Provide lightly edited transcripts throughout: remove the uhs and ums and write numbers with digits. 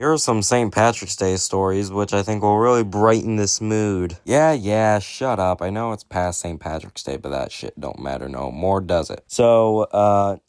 Here are some St. Patrick's Day stories, which I think will really brighten this mood. Yeah, shut up. I know it's past St. Patrick's Day, but that shit don't matter no more, does it? So,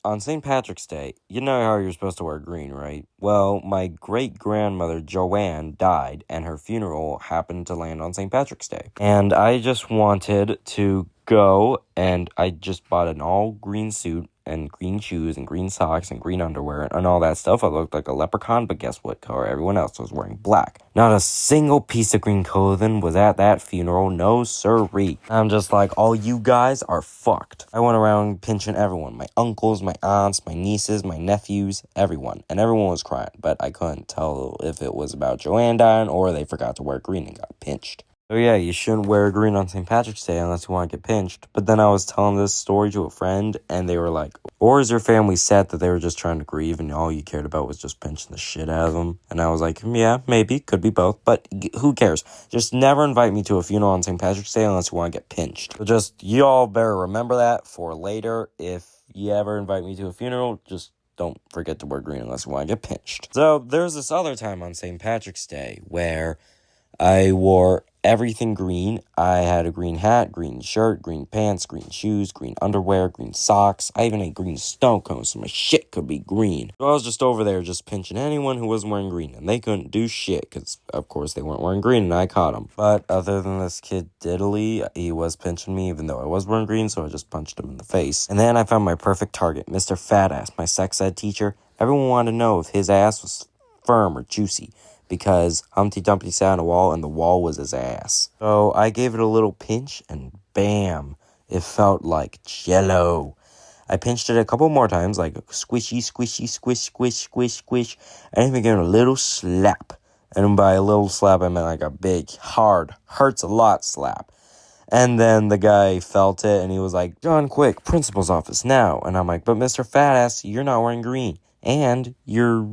on St. Patrick's Day, you know how you're supposed to wear green, right? Well, my great-grandmother, Joanne, died, and her funeral happened to land on St. Patrick's Day. And I just wanted to go, and I just bought an all-green suit, and green shoes, and green socks, and green underwear, and all that stuff. I looked like a leprechaun, but guess what color? Everyone else was wearing black. Not a single piece of green clothing was at that funeral, no siree. I'm just like, all you guys are fucked. I went around pinching everyone, my uncles, my aunts, my nieces, my nephews, everyone. And everyone was crying, but I couldn't tell if it was about Joanne dying or they forgot to wear green and got pinched. So yeah, you shouldn't wear green on St. Patrick's Day unless you want to get pinched. But then I was telling this story to a friend, and they were like, or is your family sad that they were just trying to grieve and all you cared about was just pinching the shit out of them? And I was like, yeah, maybe, could be both, but who cares? Just never invite me to a funeral on St. Patrick's Day unless you want to get pinched. So just, y'all better remember that for later. If you ever invite me to a funeral, just don't forget to wear green unless you want to get pinched. So there's this other time on St. Patrick's Day where I wore everything green. I had a green hat, green shirt, green pants, green shoes, green underwear, green socks. I even had green snow cones, so my shit could be green. So I was just over there just pinching anyone who wasn't wearing green, and they couldn't do shit, because, of course, they weren't wearing green, and I caught them. But other than this kid Diddley, he was pinching me, even though I was wearing green, so I just punched him in the face. And then I found my perfect target, Mr. Fatass, my sex ed teacher. Everyone wanted to know if his ass was firm or juicy, because Humpty Dumpty sat on a wall and the wall was his ass. So I gave it a little pinch and bam, it felt like jello. I pinched it a couple more times, like squishy, squishy, squish, squish, squish, squish. I even gave it a little slap. And by a little slap, I meant like a big, hard, hurts a lot slap. And then the guy felt it and he was like, John, quick, principal's office now. And I'm like, but Mr. Fatass, you're not wearing green. And you're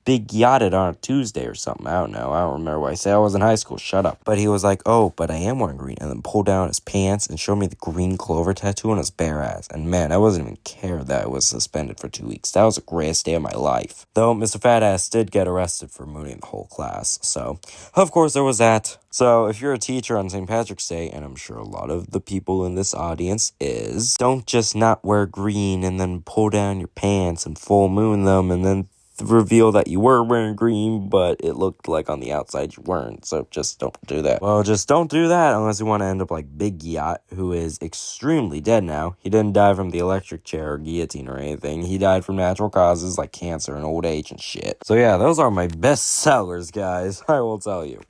big yachted on a Tuesday or something. I don't know. I don't remember what I said. I was in high school. Shut up. But he was like, oh, but I am wearing green. And then pulled down his pants and showed me the green clover tattoo on his bare ass. And man, I wasn't even care that I was suspended for 2 weeks. That was the greatest day of my life. Though Mr. Fatass did get arrested for mooning the whole class. So, of course, there was that. So, if you're a teacher on St. Patrick's Day, and I'm sure a lot of the people in this audience is, don't just not wear green and then pull down your pants and full moon them and then reveal that you were wearing green, but it looked like on the outside you weren't, so just don't do that. Well, just don't do that unless you want to end up like Big Yacht, who is extremely dead now. He didn't die from the electric chair or guillotine or anything. He died from natural causes like cancer and old age and shit. So yeah, those are my best sellers, guys. I will tell you.